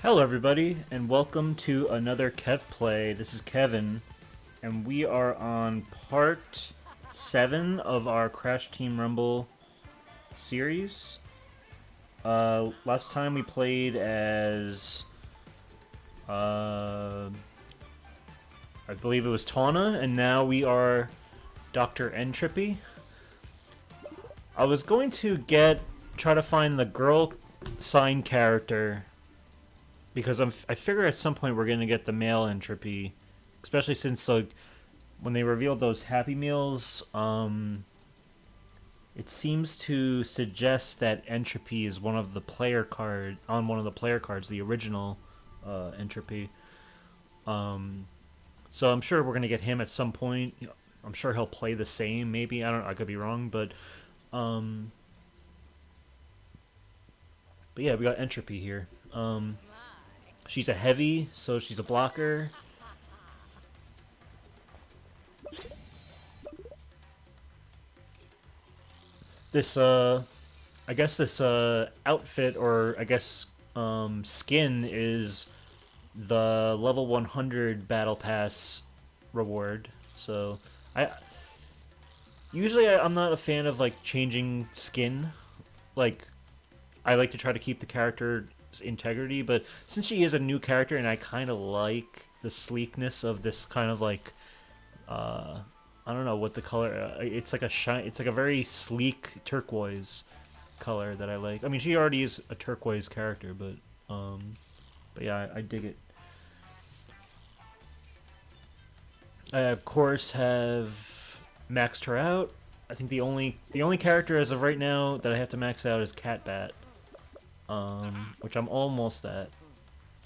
Hello everybody, and welcome to another Kev Play. This is Kevin, and we are on part 7 of our Crash Team Rumble series. Last time we played as, I believe it was Tawna, and now we are Dr. Tropy. I was going to try to find the girl sign character, because I figure at some point we're going to get the male Tropy, especially since when they revealed those Happy Meals, it seems to suggest that Tropy is one of the player cards, the original Tropy. So I'm sure we're going to get him at some point. I'm sure he'll play the same, maybe. I could be wrong, but yeah, we got Tropy here. She's a heavy, so she's a blocker. This, I guess this, outfit, or I guess, skin is the level 100 Battle Pass reward. So, usually I'm not a fan of, changing skin. I like to try to keep the character's integrity, but since she is a new character and I kind of like the sleekness of this kind of I don't know what the color, it's like a very sleek turquoise color that I like. I mean, she already is a turquoise character, but yeah, I dig it. I of course have maxed her out. I think the only character as of right now that I have to max out is Catbat. Which I'm almost at.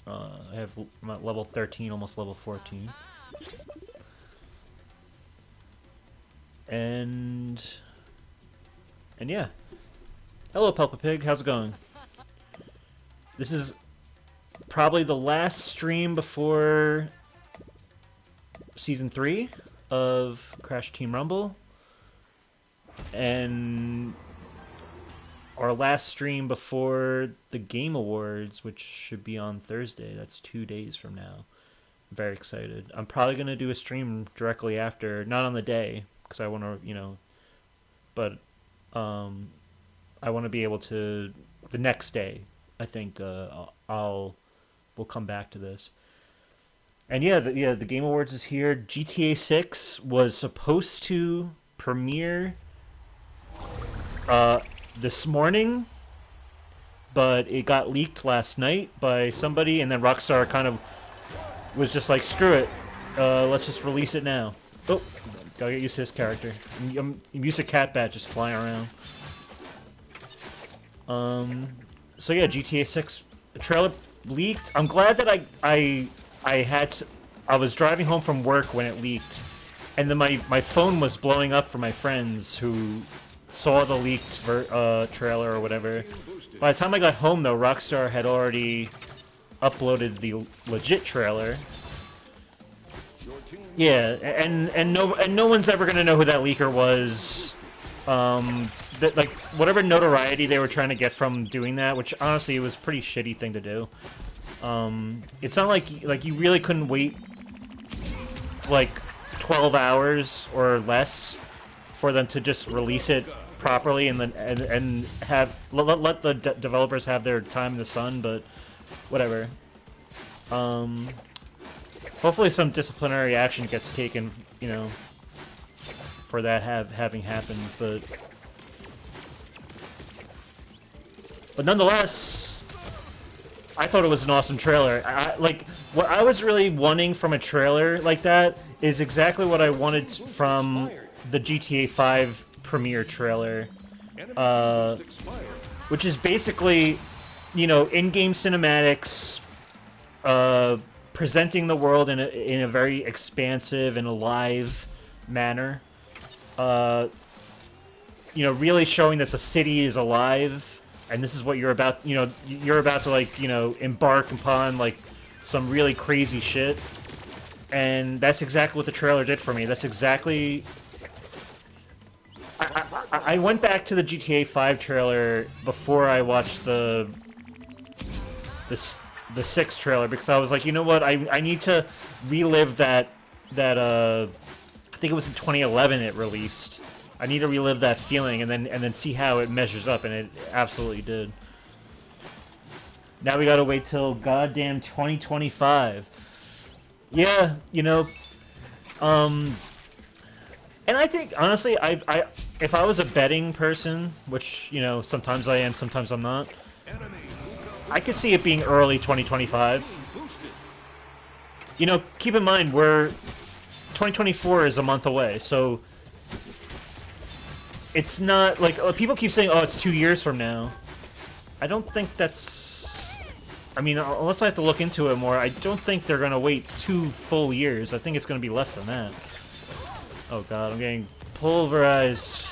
I'm at level 13, almost level 14. And yeah. Hello, Pelpa Pig. How's it going? This is probably the last stream before Season 3 of Crash Team Rumble. And our last stream before the Game Awards, which should be on Thursday. That's 2 days from now. I'm very excited. I'm probably going to do a stream directly after, not on the day, because I want to, but I want to be able to, the next day, I think we'll come back to this. And yeah, the Game Awards is here. GTA 6 was supposed to premiere this morning, but it got leaked last night by somebody, and then Rockstar kind of was just like, screw it, let's just release it now. Oh, gotta get used to this character. I'm used to Catbat just flying around. So yeah, GTA 6 trailer leaked. I'm glad that I was driving home from work when it leaked, and then my phone was blowing up for my friends who saw the leaked trailer or whatever. By the time I got home, though, Rockstar had already uploaded the legit trailer. Yeah, and no one's ever gonna know who that leaker was. Whatever notoriety they were trying to get from doing that, which honestly it was a pretty shitty thing to do. It's not like you really couldn't wait 12 hours or less for them to just release it properly and then let the developers have their time in the sun, but whatever. Hopefully some disciplinary action gets taken, for that having happened, but nonetheless, I thought it was an awesome trailer. What I was really wanting from a trailer like that is exactly what I wanted from the GTA 5 premiere trailer, which is basically, in-game cinematics, presenting the world in a very expansive and alive manner. Really showing that the city is alive, and this is what you're about. You're about to embark upon some really crazy shit, and that's exactly what the trailer did for me. That's exactly. I went back to the GTA 5 trailer before I watched the the 6 trailer because I was like, you know what, I need to relive that I think it was in 2011 it released. I need to relive that feeling and then see how it measures up, and it absolutely did. Now we gotta wait till goddamn 2025. Yeah, um, and I think honestly, if I was a betting person, which sometimes I am, sometimes I'm not, I could see it being early 2025. Keep in mind we're 2024 is a month away, so it's not like people keep saying, "Oh, it's 2 years from now." I don't think that's. I mean, unless I have to look into it more, I don't think they're gonna wait 2 full years. I think it's gonna be less than that. Oh god, I'm getting pulverized.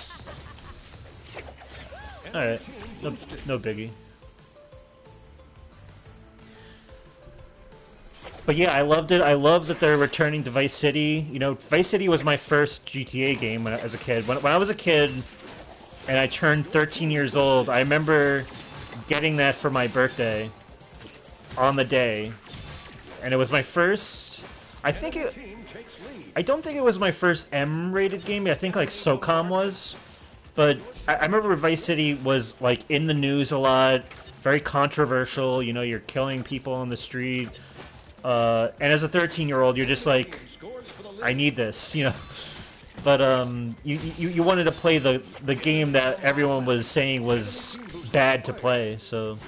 All right, no biggie. But yeah, I loved it. I love that they're returning to Vice City. Vice City was my first GTA game as a kid. When I was a kid and I turned 13 years old, I remember getting that for my birthday on the day. And it was my first... I don't think it was my first M-rated game. I think like SOCOM was. But I remember Vice City was like in the news a lot, very controversial. You're killing people on the street. And as a 13-year-old, you're just like, I need this, But you wanted to play the game that everyone was saying was bad to play, so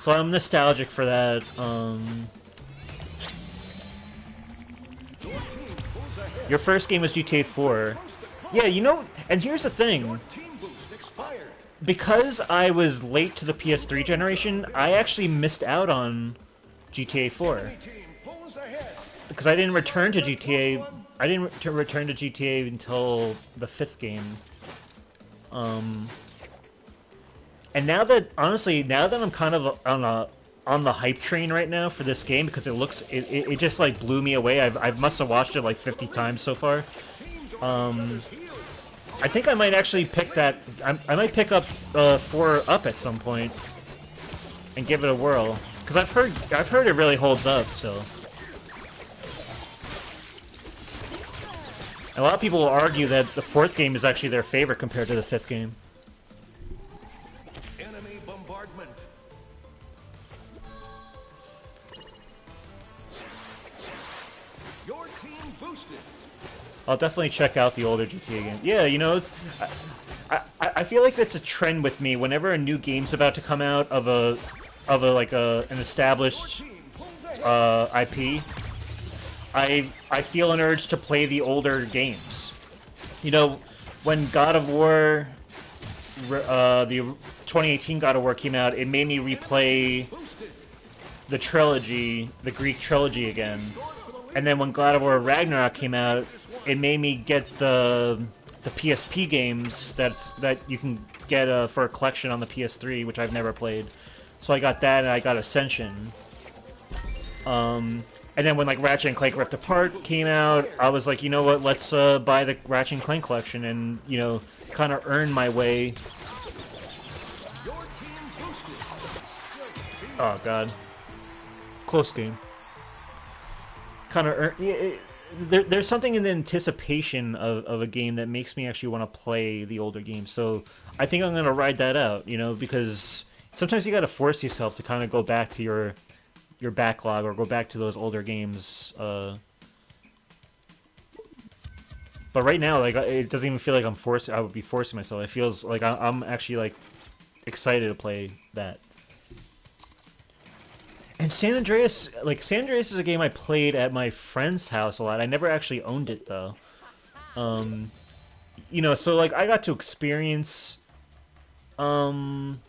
I'm nostalgic for that. Your first game was GTA 4. Yeah, and here's the thing. Because I was late to the PS3 generation, I actually missed out on GTA 4 because I didn't return to GTA. I didn't return to GTA until the 5th game. And now that I'm kind of on the hype train right now for this game because it just like blew me away. I must have watched it like 50 times so far. I think I might actually pick that. I might pick up 4 up at some point and give it a whirl. Because I've heard it really holds up, so. A lot of people will argue that the 4th game is actually their favorite compared to the 5th game. Enemy bombardment. Your team boosted. I'll definitely check out the older GTA games. Yeah, I feel like that's a trend with me. Whenever a new game's about to come out of an established IP, I feel an urge to play the older games. When God of War, the 2018 God of War came out, it made me replay the trilogy, the Greek trilogy again. And then when God of War Ragnarok came out, it made me get the PSP games that you can get for a collection on the PS3, which I've never played. So I got that, and I got Ascension. And then when like Ratchet and Clank Rift Apart came out, I was like, you know what? Let's buy the Ratchet and Clank collection, and kind of earn my way. Oh god, close game. Kind of earn. There's something in the anticipation of a game that makes me actually want to play the older games. So I think I'm gonna ride that out, because sometimes you gotta force yourself to kind of go back to your backlog or go back to those older games. But right now, like, it doesn't even feel like I would be forcing myself. It feels like I'm actually like excited to play that. And San Andreas is a game I played at my friend's house a lot. I never actually owned it though. So like I got to experience San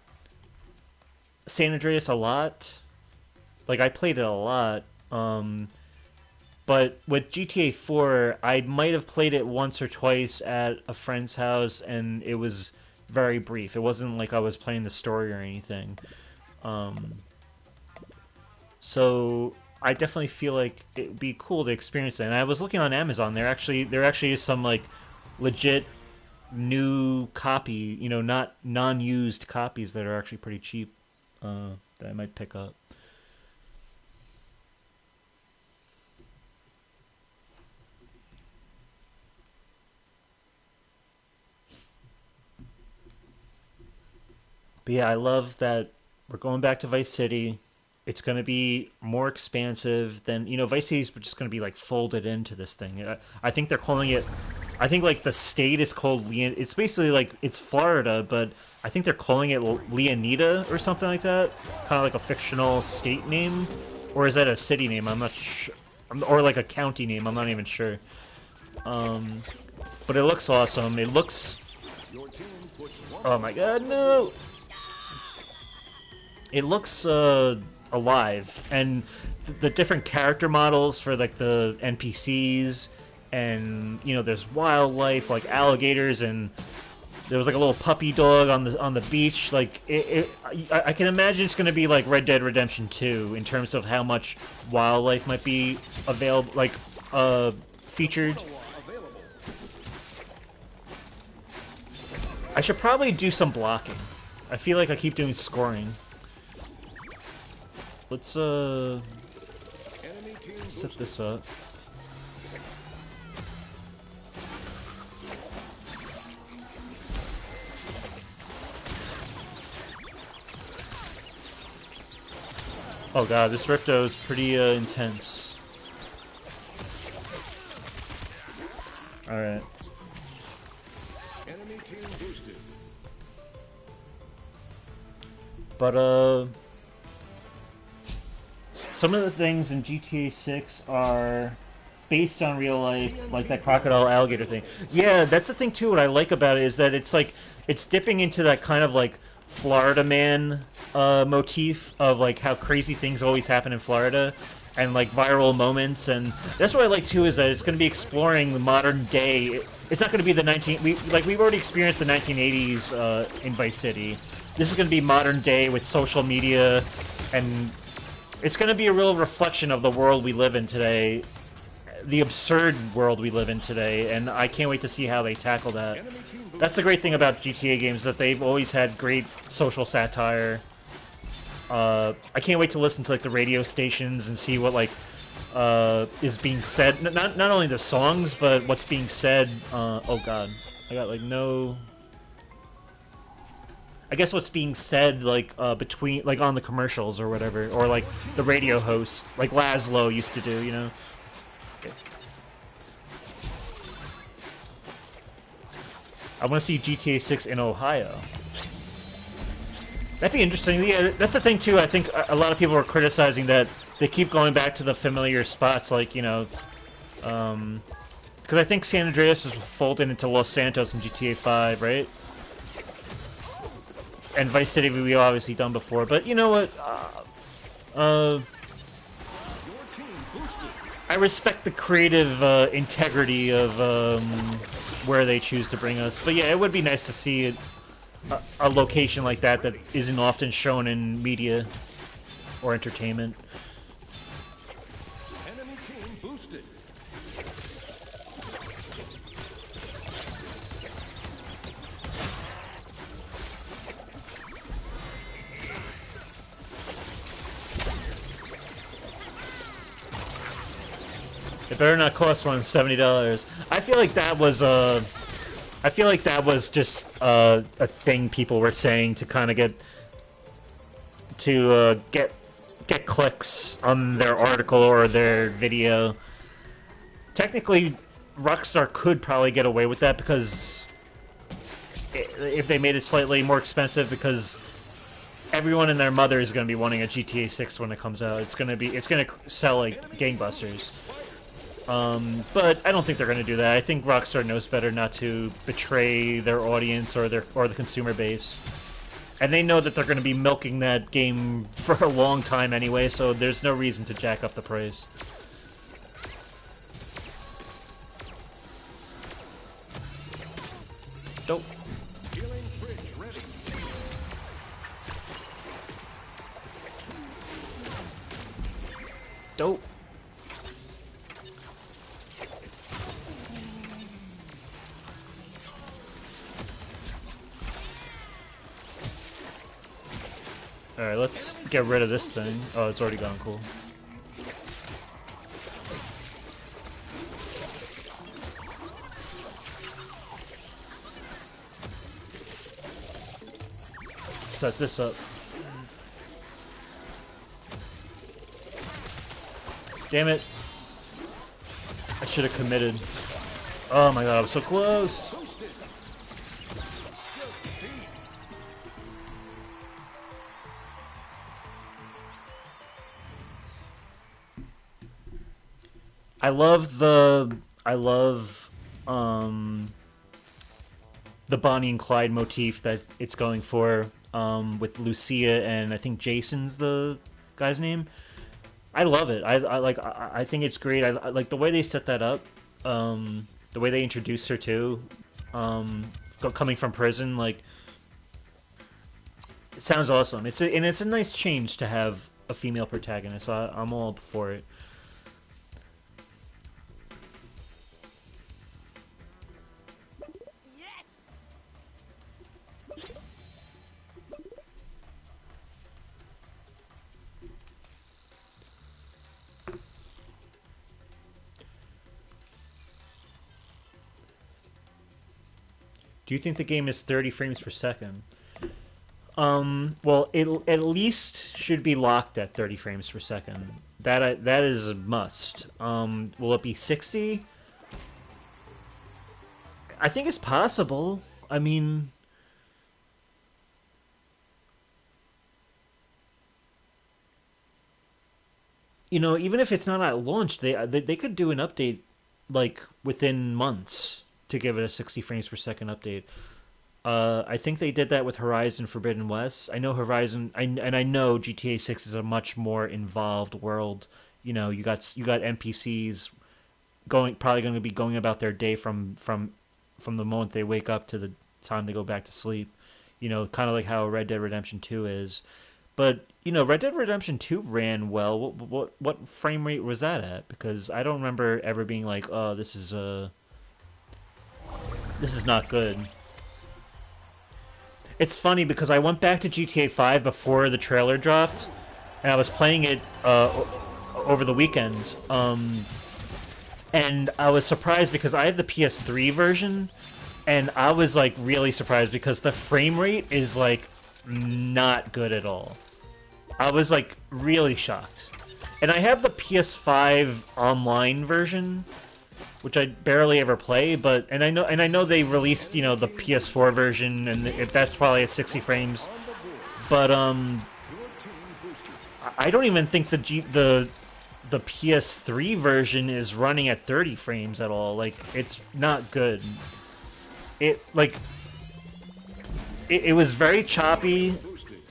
Andreas a lot. Like I played it a lot. But with GTA 4, I might have played it once or twice at a friend's house, and it was very brief. It wasn't like I was playing the story or anything. So I definitely feel like it'd be cool to experience that. And I was looking on Amazon. There actually is some like legit new copy, not non-used copies that are actually pretty cheap that I might pick up. But yeah, I love that we're going back to Vice City. It's going to be more expansive than, Vice City's just going to be like folded into this thing. I think they're calling it, I think like the state is called Leon. It's basically like it's Florida, but I think they're calling it Leonida or something like that. Kind of like a fictional state name. Or is that a city name? I'm not sure. Or like a county name. I'm not even sure. Um, but it looks awesome. It looks. Oh my god, no! It looks alive, and the different character models for like the NPCs, and there's wildlife like alligators, and there was like a little puppy dog on the beach. Like I can imagine it's going to be like Red Dead Redemption 2 in terms of how much wildlife might be available, like featured. I should probably do some blocking. I feel like I keep doing scoring. Let's set this up. Oh god, this Ripto is pretty intense. Alright. Enemy team boosted. But some of the things in GTA 6 are based on real life, like that crocodile alligator thing. Yeah, that's the thing too. What I like about it is that it's like it's dipping into that kind of like Florida man motif of like how crazy things always happen in Florida and like viral moments, and that's what I like too is that it's going to be exploring the modern day. It's not going to be the we've already experienced the 1980s in Vice City. This is going to be modern day with social media, and it's going to be a real reflection of the world we live in today, the absurd world we live in today, and I can't wait to see how they tackle that. That's the great thing about GTA games, that they've always had great social satire. I can't wait to listen to like the radio stations and see what like is being said. Not only the songs, but what's being said. Oh god, I got like no. I guess what's being said like between like on the commercials or whatever, or like the radio host, like Laszlo used to do, I want to see GTA 6 in Ohio. That'd be interesting. Yeah, that's the thing too. I think a lot of people are criticizing that they keep going back to the familiar spots, like because I think San Andreas is folded into Los Santos in GTA 5, right? And Vice City we've obviously done before, but you know what? I respect the creative integrity of where they choose to bring us. But yeah, it would be nice to see a location like that that isn't often shown in media or entertainment. Enemy team boosted. It better not cost more than $70. I feel like that was I feel like that was just a thing people were saying to kind of get clicks on their article or their video. Technically, Rockstar could probably get away with that because if they made it slightly more expensive, because everyone and their mother is going to be wanting a GTA 6 when it comes out. It's going to sell like gangbusters. But I don't think they're going to do that. I think Rockstar knows better not to betray their audience or the consumer base. And they know that they're going to be milking that game for a long time anyway, so there's no reason to jack up the price. Dope. Healing bridge ready. Dope. Alright, let's get rid of this thing. Oh, it's already gone, cool. Let's set this up. Damn it. I should have committed. Oh my god, I was so close. Boosted. Defeat. I love um the Bonnie and Clyde motif that it's going for with Lucia and I think Jason's the guy's name. I love it. I think it's great. I like the way they set that up. The way they introduced her too. Coming from prison, like it sounds awesome. It's a nice change to have a female protagonist. I'm all for it. Do you think the game is 30 frames per second? Well, it at least should be locked at 30 frames per second. That is a must. Will it be 60? I think it's possible. I mean, you know, even if it's not at launch, they could do an update like within months to give it a 60 frames per second update. I think they did that with Horizon Forbidden West. I know and I know GTA 6 is a much more involved world. You know, you got NPCs probably going to be going about their day from the moment they wake up to the time they go back to sleep. You know, kind of like how Red Dead Redemption 2 is. But you know, Red Dead Redemption 2 ran well. What frame rate was that at? Because I don't remember ever being like, oh, this is not good. It's funny because I went back to GTA 5 before the trailer dropped, and I was playing it over the weekend. And I was surprised because I have the PS3 version, and I was like really surprised because the frame rate is like not good at all. I was like really shocked. And I have the PS5 online version, which I barely ever play, but and I know they released, you know, the PS4 version, and if that's probably at 60 frames, but I don't even think the PS3 version is running at 30 frames at all. Like it's not good. It was very choppy,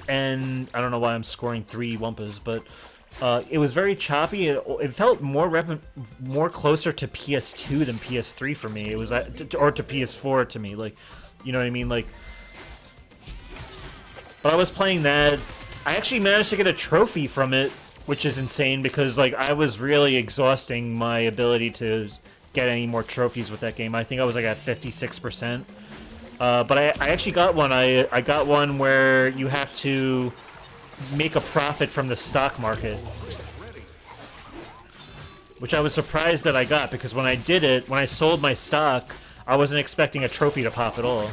and I don't know why I'm scoring 3 Wumpas, but it was very choppy. It felt more closer to PS2 than PS3 for me. It was or to PS4 to me. Like, you know what I mean? Like, but I was playing that. I actually managed to get a trophy from it, which is insane because like I was really exhausting my ability to get any more trophies with that game. I think I was like at 56%. But I actually got one. I got one where you have to make a profit from the stock market, which I was surprised that I got because when I did it, when I sold my stock, I wasn't expecting a trophy to pop at all.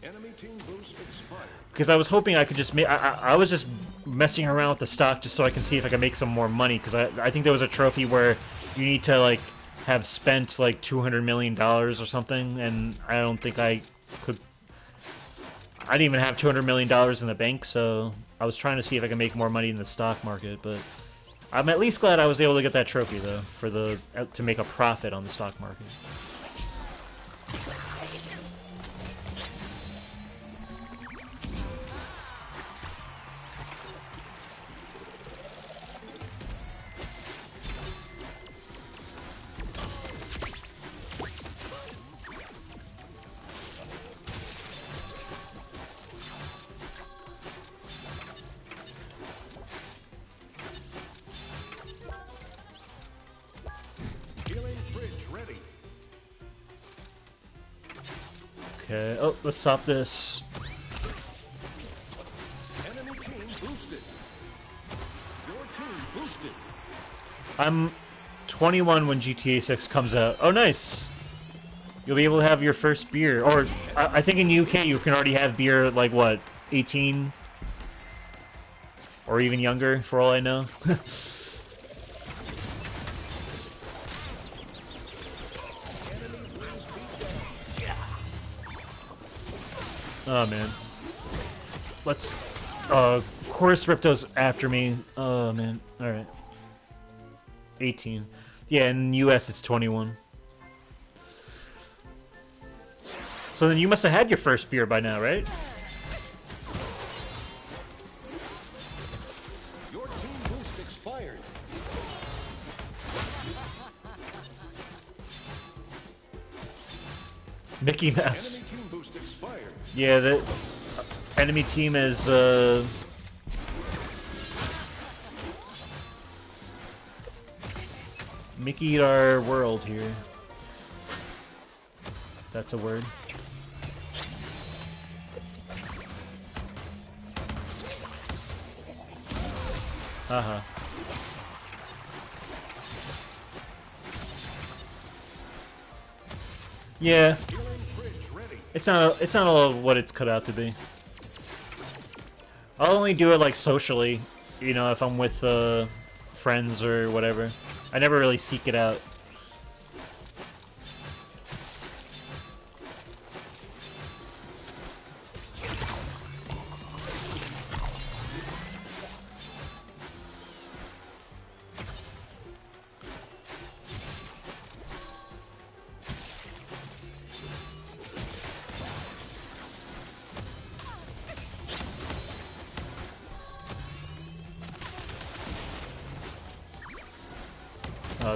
Enemy team boost expired. Because I was hoping I could just make. I was just messing around with the stock just so I can see if I can make some more money because I think there was a trophy where you need to like have spent like $200 million or something, and I don't think I could. I didn't even have $200 million in the bank, so I was trying to see if I could make more money in the stock market. But I'm at least glad I was able to get that trophy though for to make a profit on the stock market. Healing fridge ready. Okay. Oh, let's stop this. Enemy team boosted. Your team boosted. I'm 21 when GTA 6 comes out. Oh, nice. You'll be able to have your first beer, or I think in the UK you can already have beer at, like, what, 18 or even younger, for all I know. Enemy blues beat down. Oh man, let's. Of course, Ripto's after me. Oh man, all right, 18. Yeah, in US it's 21. So then you must have had your first beer by now, right? Your team boost expired. Mickey Mouse. Enemy team boost expired. Yeah, the enemy team is Mickeyed our world here. That's a word. Haha. Yeah, Healing fridge ready. it's not all what it's cut out to be. I'll only do it like socially, you know, if I'm with friends or whatever. I never really seek it out.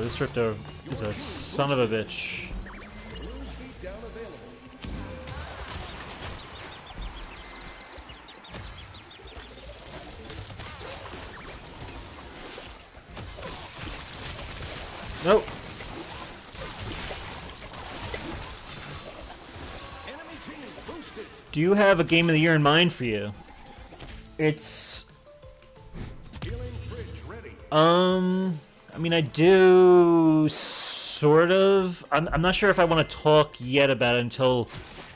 This Ripto is a son of a bitch. Blues beat down available. Nope. Enemy team boosted. Do you have a game of the year in mind for you? It's Healing fridge ready. I mean, I do sort of. I'm not sure if I want to talk yet about it until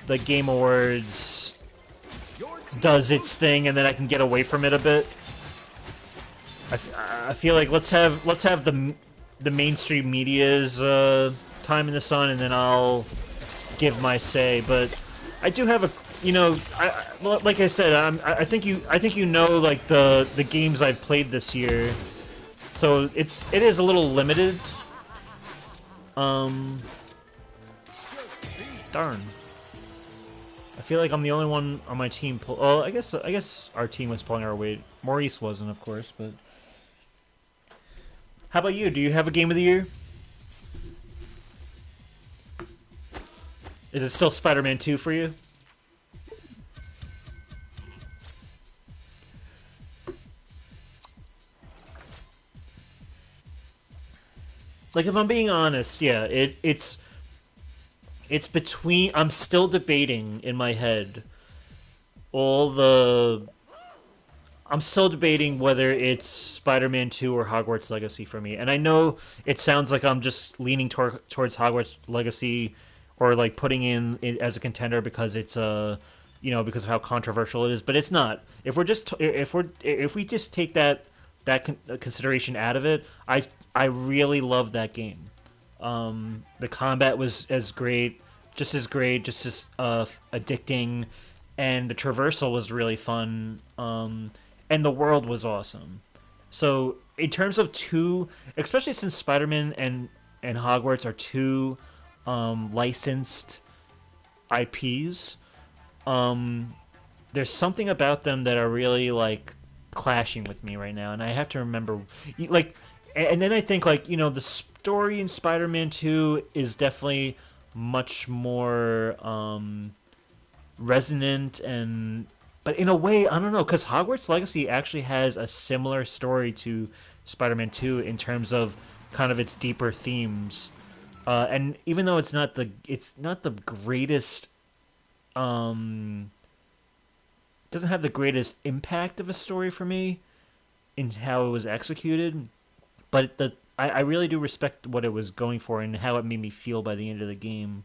the Game Awards Your team does its thing, and then I can get away from it a bit. I feel like let's have the mainstream media's time in the sun, and then I'll give my say. But I do have a, like I said, I think you know like the games I've played this year, so it is a little limited. Um, darn. I feel like I'm the only one on my team. Well, I guess our team was pulling our weight. Maurice wasn't, of course, but. How about you? Do you have a game of the year? Is it still Spider-Man 2 for you? Like, if I'm being honest, yeah, it's between. I'm still debating in my head all the. I'm still debating whether it's Spider-Man 2 or Hogwarts Legacy for me. And I know it sounds like I'm just leaning towards Hogwarts Legacy or like putting in it as a contender because it's because of how controversial it is, but it's not. If we just take that consideration out of it, I really love that game. The combat was as great, just as addicting, and the traversal was really fun. And the world was awesome. So in terms of two, especially since Spider-Man and Hogwarts are two licensed IPs, um, there's something about them that are really like clashing with me right now, and I have to remember, like, and then I think like the story in Spider-Man 2 is definitely much more resonant and but in a way I don't know because Hogwarts Legacy actually has a similar story to Spider-Man 2 in terms of kind of its deeper themes, and even though it's not the greatest um doesn't have the greatest impact of a story for me in how it was executed, but I really do respect what it was going for and how it made me feel by the end of the game.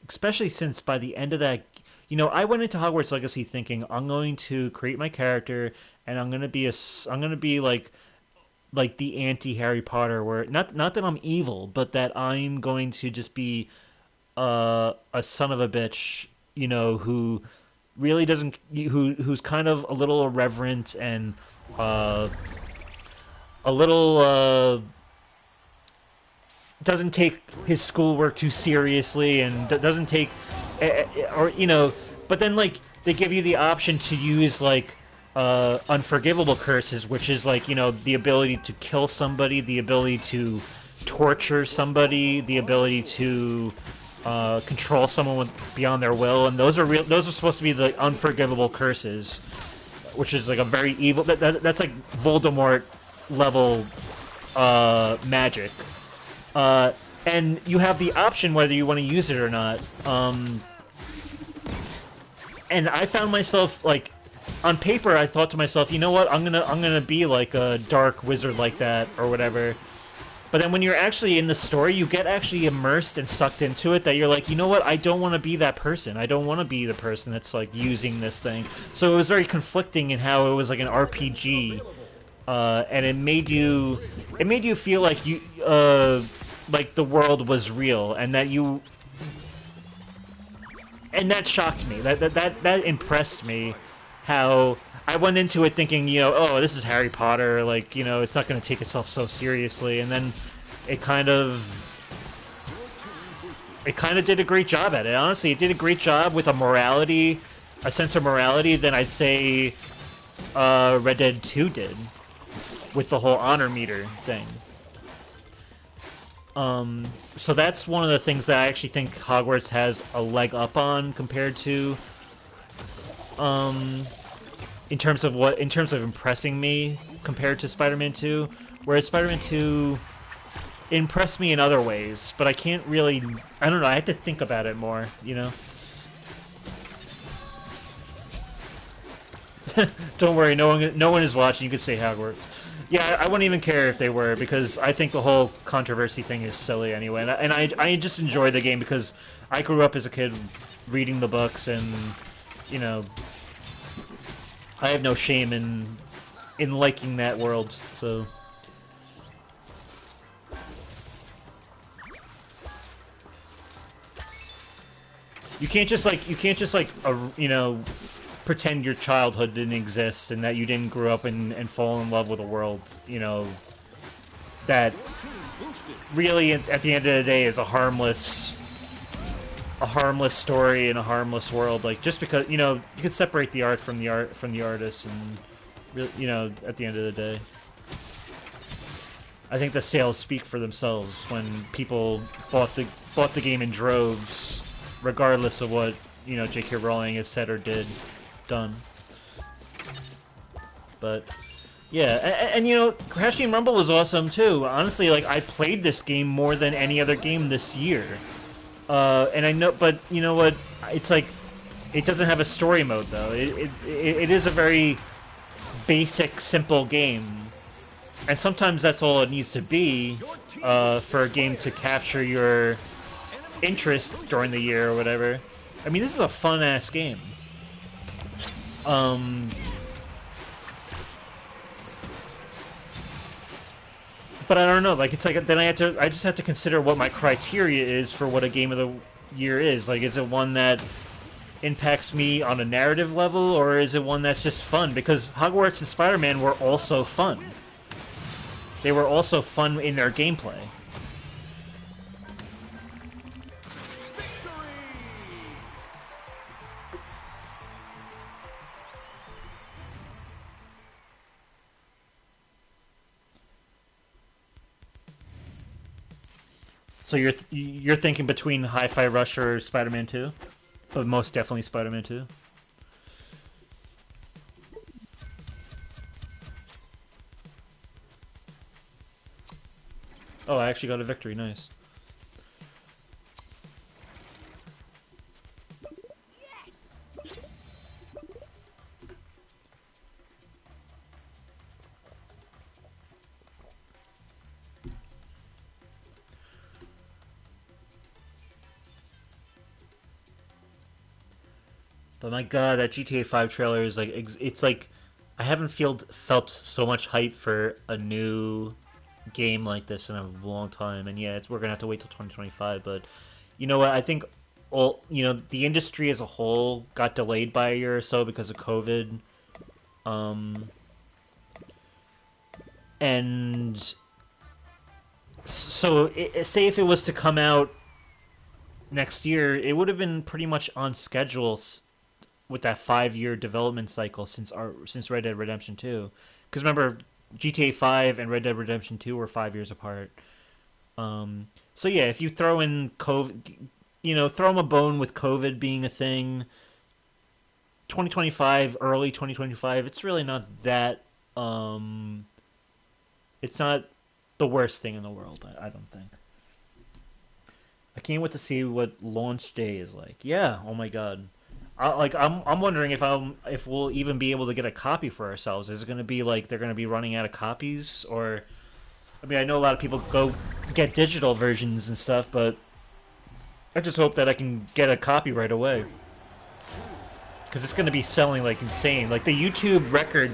Especially since by the end of that, I went into Hogwarts Legacy thinking I'm going to create my character and I'm gonna be like the anti Harry Potter, where not that I'm evil, but that I'm going to just be a son of a bitch, who really doesn't, who's kind of a little irreverent and uh, a little doesn't take his schoolwork too seriously and doesn't take or but then like they give you the option to use like unforgivable curses, which is like the ability to kill somebody, the ability to torture somebody, the ability to control someone beyond their will, and those are supposed to be the unforgivable curses, which is like a very evil that's like Voldemort level magic. Uh, and you have the option whether you want to use it or not. And I found myself like, on paper, I thought to myself, you know what, I'm gonna be like a dark wizard like that or whatever. But then when you're actually in the story, you get actually immersed and sucked into it. That you're like, you know what, I don't want to be that person. I don't want to be the person that's like using this thing. So it was very conflicting in how it was like an RPG, and it made you feel like the world was real, and that shocked me. That impressed me. How I went into it thinking, oh, this is Harry Potter, like, it's not going to take itself so seriously, and then it kind of it kind of did a great job at it. Honestly, it did a great job with a sense of morality than I'd say Red Dead 2 did with the whole honor meter thing. So that's one of the things that I actually think Hogwarts has a leg up on compared to, um, in terms of impressing me compared to Spider-Man 2. Whereas Spider-Man 2 impressed me in other ways, but I can't really, I don't know, I have to think about it more, Don't worry, no one is watching. You could say Hogwarts. Yeah, I wouldn't even care if they were, because I think the whole controversy thing is silly anyway. And I just enjoy the game because I grew up as a kid reading the books, and you know I have no shame in liking that world. So you can't just like pretend your childhood didn't exist and that you didn't grow up and fall in love with a world, that really at the end of the day is a harmless story in a harmless world. Like, just because you could separate the art from the artist, and really, at the end of the day, I think the sales speak for themselves when people bought the game in droves, regardless of what J.K. Rowling has said or done. But yeah, Crash Team Rumble was awesome too. Honestly, like, I played this game more than any other game this year. And I know, but you know what? It's like it doesn't have a story mode though. It is a very basic, simple game, and sometimes that's all it needs to be for a game to capture your interest during the year or whatever. I mean, this is a fun ass game. Um, but I don't know. Like, it's like then I just have to consider what my criteria is for what a game of the year is. Like, is it one that impacts me on a narrative level, or is it one that's just fun? Because Hogwarts and Spider-Man were also fun. They were also fun in their gameplay. So you're thinking between Hi-Fi Rush or Spider-Man 2? But most definitely Spider-Man 2. Oh, I actually got a victory. Nice. But my god, that GTA 5 trailer is like it's like I haven't felt so much hype for a new game like this in a long time. And yeah, we're gonna have to wait till 2025. But you know what? I think the industry as a whole got delayed by a year or so because of COVID. Um, and so, say if it was to come out next year, it would have been pretty much on schedule with that 5 year development cycle since Red Dead Redemption 2. Because remember, GTA 5 and Red Dead Redemption 2 were 5 years apart. So yeah, if you throw in COVID, throw them a bone with COVID being a thing. 2025, early 2025, it's really not that. Um, it's not the worst thing in the world. I don't think. I can't wait to see what launch day is like. Yeah. Oh my god. I'm wondering if we'll even be able to get a copy for ourselves. Is it going to be like they're going to be running out of copies, or I mean, I know a lot of people go get digital versions and stuff, but I just hope that I can get a copy right away because it's going to be selling like insane. Like the YouTube record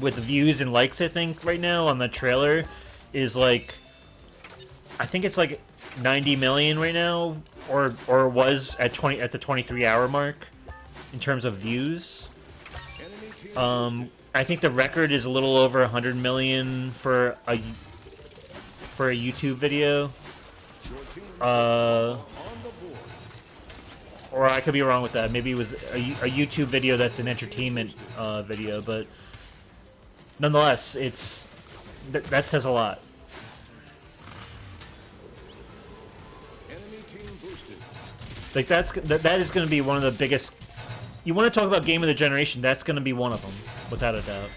with views and likes, I think right now on the trailer is like, I think it's like 90 million right now, or was at the 23-hour mark in terms of views. I think the record is a little over 100 million for a YouTube video. Or I could be wrong with that. Maybe it was a YouTube video that's an entertainment video, but nonetheless, that says a lot. Like that is going to be one of the biggest. You want to talk about game of the generation? That's going to be one of them, without a doubt.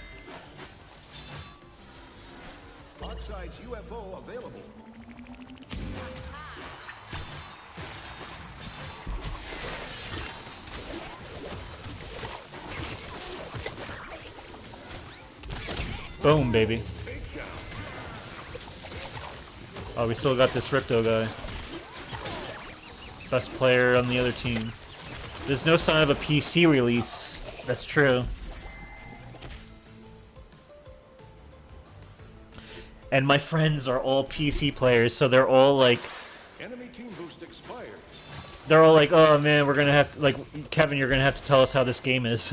Oxide's UFO available. Boom, baby. Oh, we still got this Ripto guy. Best player on the other team. There's no sign of a PC release. That's true. And my friends are all PC players, so they're all like... Enemy team boost expired. They're all like, oh man, we're gonna have to... Like, Kevin, you're gonna have to tell us how this game is.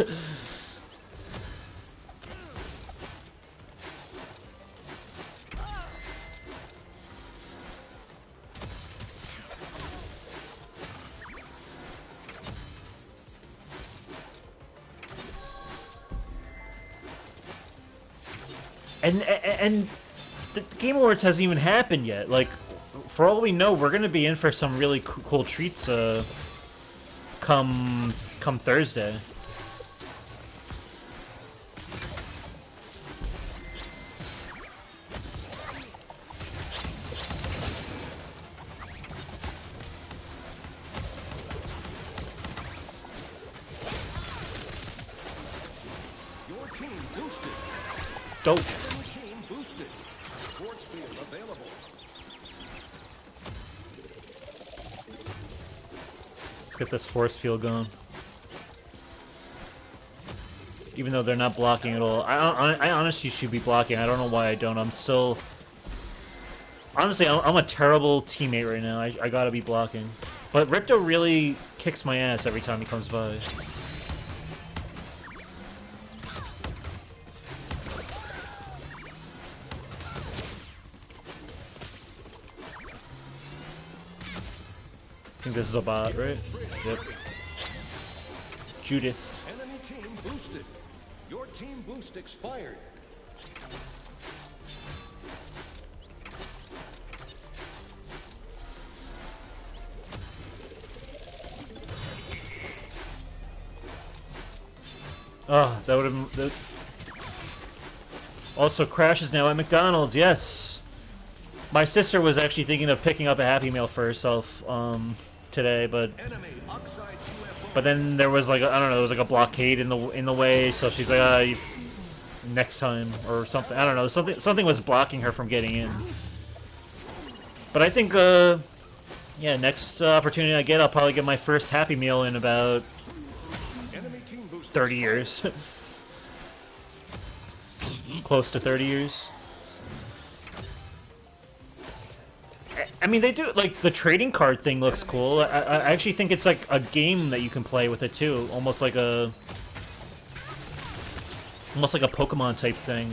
And the Game Awards hasn't even happened yet. Like, for all we know, we're gonna be in for some really cool treats come Thursday. Your team boosted. Dope. Team boosted. Force field available. Let's get this force field going. Even though they're not blocking at all. I honestly should be blocking. I don't know why I don't. I'm still... Honestly, I'm a terrible teammate right now. I gotta be blocking. But Ripto really kicks my ass every time he comes by. I think this is a bot, right? Yep. Judith. Enemy team boosted. Your team boost expired. Oh, that would have... Also, Crash is now at McDonald's, yes! My sister was actually thinking of picking up a Happy Meal for herself, today, but... Enemy Oxide UFO. But then there was like, I don't know, there was like a blockade in the way, so she's like, next time, or something. I don't know, something was blocking her from getting in. But I think, yeah, next opportunity I get, I'll probably get my first Happy Meal in about 30 years. Close to 30 years. I mean, they do, like, the trading card thing looks cool. I actually think it's like a game that you can play with it too. Almost like a Pokemon type thing.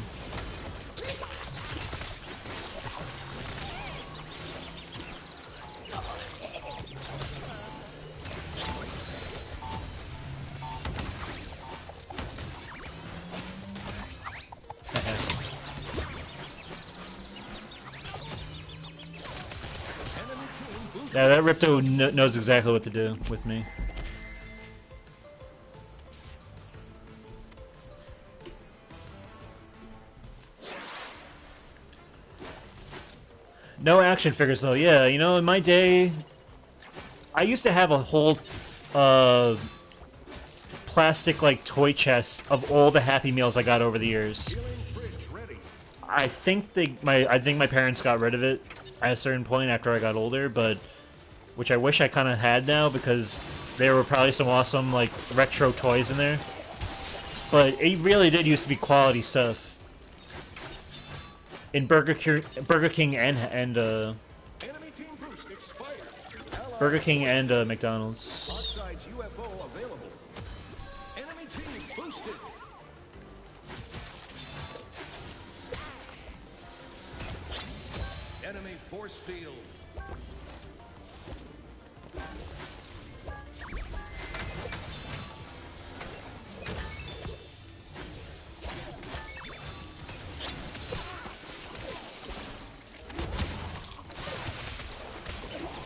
Yeah, that Ripto knows exactly what to do with me. No action figures though. Yeah, you know, in my day, I used to have a whole uh, plastic like toy chest of all the Happy Meals I got over the years. I think my parents got rid of it at a certain point after I got older, but which I wish I kind of had now because there were probably some awesome like retro toys in there. But it really did used to be quality stuff. In Burger King and Burger King and McDonald's. Oxide's UFO available. Enemy team boosted. Enemy force field.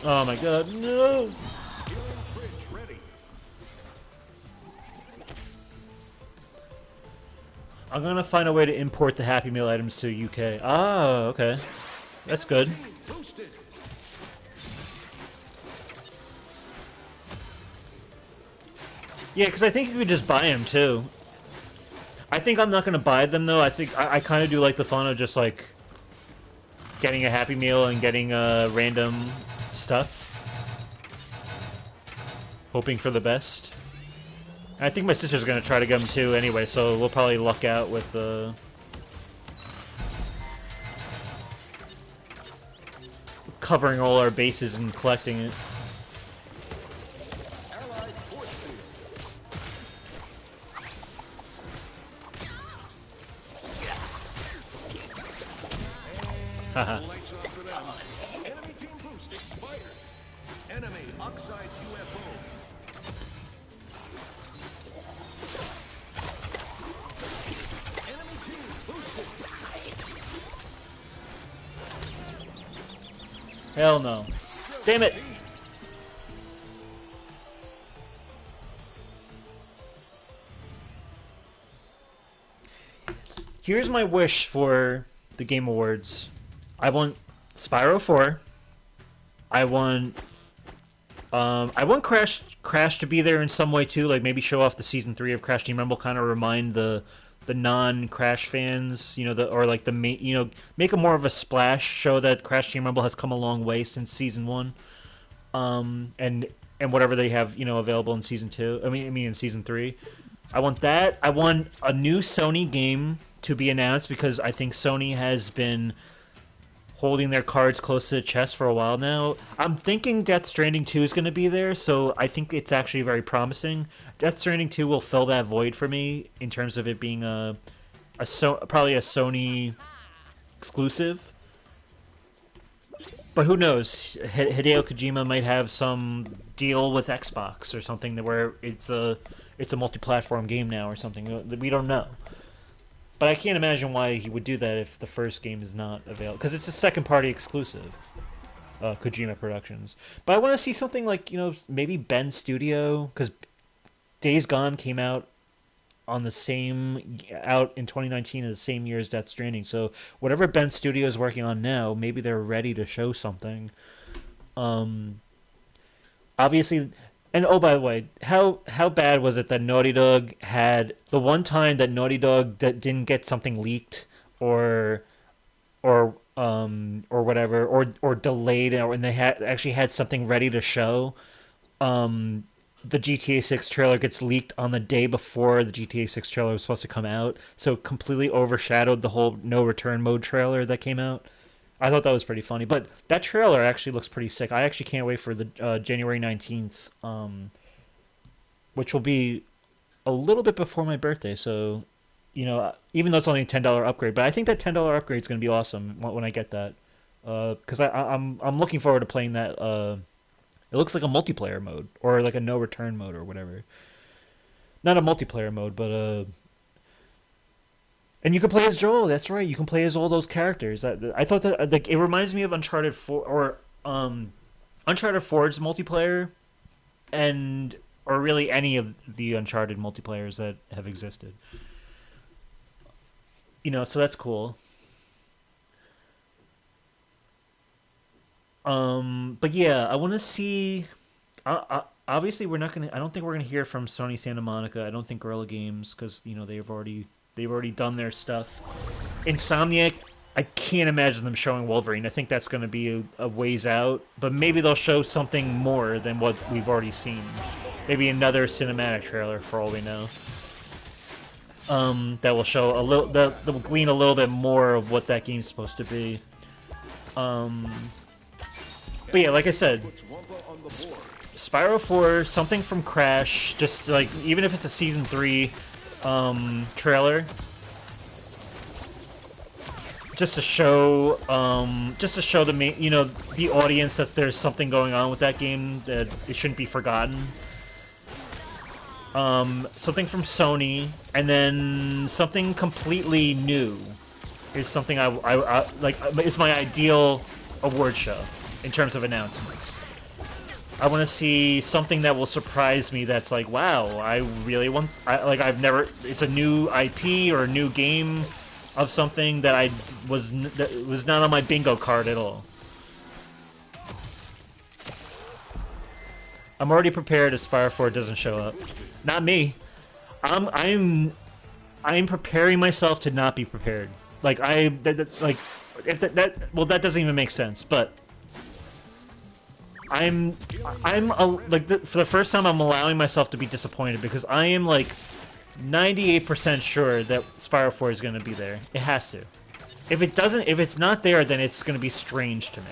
Oh my god, no! Healing bridge ready. I'm gonna find a way to import the Happy Meal items to UK. Oh, okay. That's good. Team boosted. Yeah, because I think you could just buy them too. I think I'm not gonna buy them though. I think I kind of do like the fun of just like getting a Happy Meal and getting random stuff, hoping for the best. I think my sister's gonna try to get them too anyway, so we'll probably luck out with covering all our bases and collecting it. Allied force field. Haha. Lights off for them. Enemy team boost expired. Enemy Oxide's UFO. Enemy team boosted. Hell no. Damn it! Here's my wish for the Game Awards. I want Spyro 4. I want Crash to be there in some way too, like maybe show off the season 3 of Crash Team Rumble, kind of remind the non-Crash fans, you know, or like the you know, make a more of a splash, show that Crash Team Rumble has come a long way since season 1. And whatever they have, you know, available in season 2. I mean in season 3. I want that. I want a new Sony game to be announced because I think Sony has been holding their cards close to the chest for a while now. I'm thinking Death Stranding 2 is going to be there, so I think it's actually very promising. Death Stranding 2 will fill that void for me in terms of it being probably a Sony exclusive. But who knows? Hideo Kojima might have some deal with Xbox or something where it's a multi-platform game now or something. We don't know. But I can't imagine why he would do that if the first game is not available. Because it's a second-party exclusive, Kojima Productions. But I want to see something like, you know, maybe Ben Studio, because Days Gone came out in 2019 as the same year as Death Stranding. So whatever Ben Studio is working on now, maybe they're ready to show something. Obviously, and oh, by the way, how bad was it that Naughty Dog had the one time that Naughty Dog didn't get something leaked or or whatever or delayed or when they actually had something ready to show. the GTA 6 trailer gets leaked on the day before the GTA 6 trailer was supposed to come out, so it completely overshadowed the whole no return mode trailer that came out. I thought that was pretty funny, but that trailer actually looks pretty sick. I actually can't wait for the January 19th, which will be a little bit before my birthday. So, even though it's only a $10 upgrade, but I think that $10 upgrade is going to be awesome when I get that. Because I'm looking forward to playing that. It looks like a multiplayer mode or like a no return mode or whatever. Not a multiplayer mode, but and you can play as Joel. That's right. You can play as all those characters. I thought that like it reminds me of Uncharted 4 or Uncharted 4's multiplayer, and or really any of the Uncharted multiplayers that have existed. So that's cool. But yeah, I want to see. Obviously, we're not gonna. I don't think we're gonna hear from Sony Santa Monica. I don't think Guerrilla Games because they've already done their stuff. Insomniac, I can't imagine them showing Wolverine. I think that's gonna be a ways out. But maybe they'll show something more than what we've already seen. Maybe another cinematic trailer for all we know. That will show a little. That will glean a little bit more of what that game's supposed to be. Um, but yeah, like I said, Spyro 4, something from Crash, just like even if it's a season 3 trailer, just to show the the audience that there's something going on with that game, that it shouldn't be forgotten. Something from Sony, and then something completely new is something I like. It's my ideal award show in terms of announcements. I want to see something that will surprise me. That's like, wow, I really want. I've never. It's a new IP or a new game of something that that was not on my bingo card at all. I'm already prepared if Spyro 4 doesn't show up. Not me. I'm preparing myself to not be prepared. Like if well, that doesn't even make sense. But for the first time I'm allowing myself to be disappointed because I am like 98% sure that Spyro 4 is going to be there. It has to. If it's not there, then it's going to be strange to me.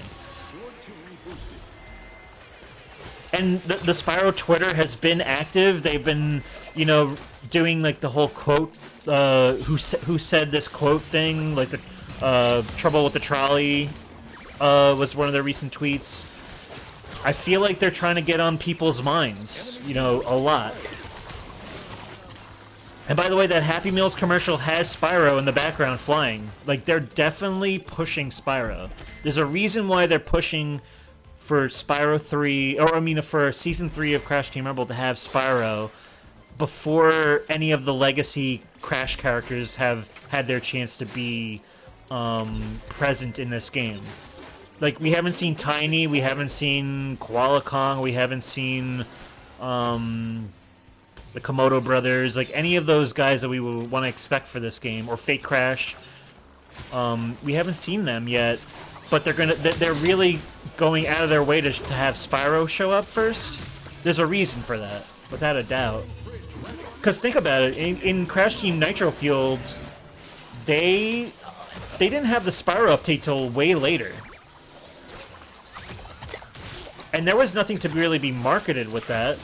And the Spyro Twitter has been active. They've been, doing like the whole quote, who said this quote thing, like the trouble with the trolley, was one of their recent tweets. I feel like they're trying to get on people's minds, a lot. And by the way, that Happy Meals commercial has Spyro in the background flying. Like, they're definitely pushing Spyro. There's a reason why they're pushing for Spyro 3, for Season 3 of Crash Team Rumble to have Spyro before any of the legacy Crash characters have had their chance to be present in this game. Like, we haven't seen Tiny, we haven't seen Koala Kong, we haven't seen the Komodo brothers, like any of those guys that we would want to expect for this game, or Fake Crash. We haven't seen them yet, but they're really going out of their way to have Spyro show up first. There's a reason for that, without a doubt. Because think about it, in Crash Team Nitro Fueled, they didn't have the Spyro update till way later. And there was nothing to really be marketed with that.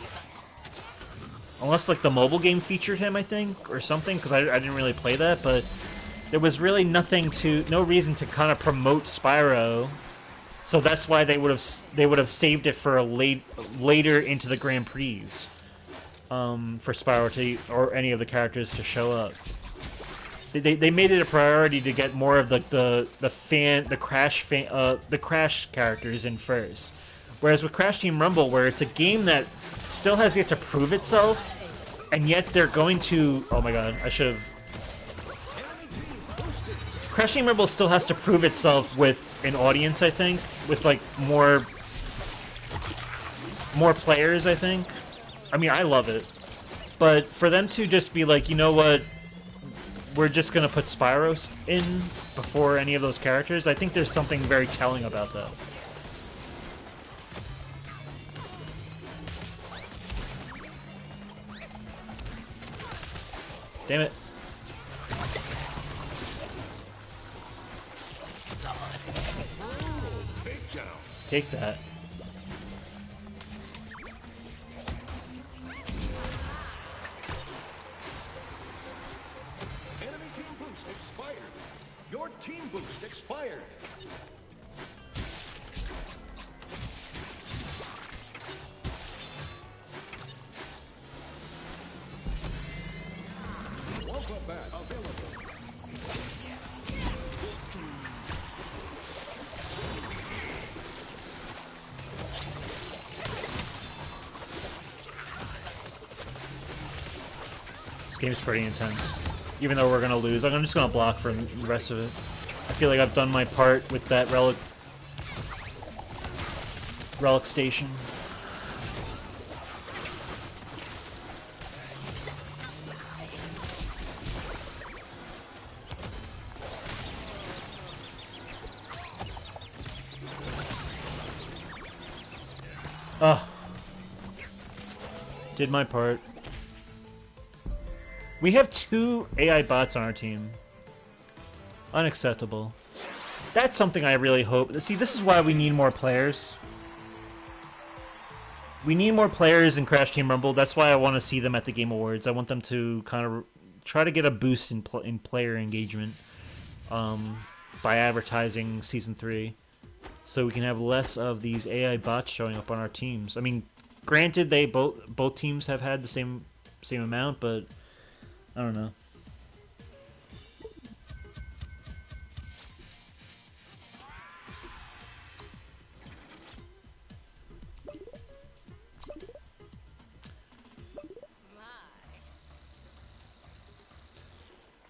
Unless, like, the mobile game featured him, I think, or something, because I didn't really play that, but there was really no reason to kind of promote Spyro, so that's why they would have saved it for later into the Grand Prix, for Spyro or any of the characters to show up. They made it a priority to get more of the Crash characters in first. Whereas with Crash Team Rumble, where it's a game that still has yet to prove itself, and yet they're going to... Oh my god, I should have... Crash Team Rumble still has to prove itself with an audience, I think. With, like, more players, I think. I mean, I love it. But for them to just be like, you know what, we're just going to put Spyro in before any of those characters, I think there's something very telling about that. Damn it. Takedown. Take that. Enemy team boost expired. Your team boost expired. Alpha bat available. This game's pretty intense. Even though we're gonna lose, I'm just gonna block for the rest of it. I feel like I've done my part with that relic station. Oh, did my part. We have 2 AI bots on our team. Unacceptable. That's something I really hope. See, this is why we need more players. We need more players in Crash Team Rumble. That's why I want to see them at the Game Awards. I want them to kind of try to get a boost in player engagement by advertising Season 3. So we can have less of these AI bots showing up on our teams. I mean, granted, they both teams have had the same amount, but I don't know.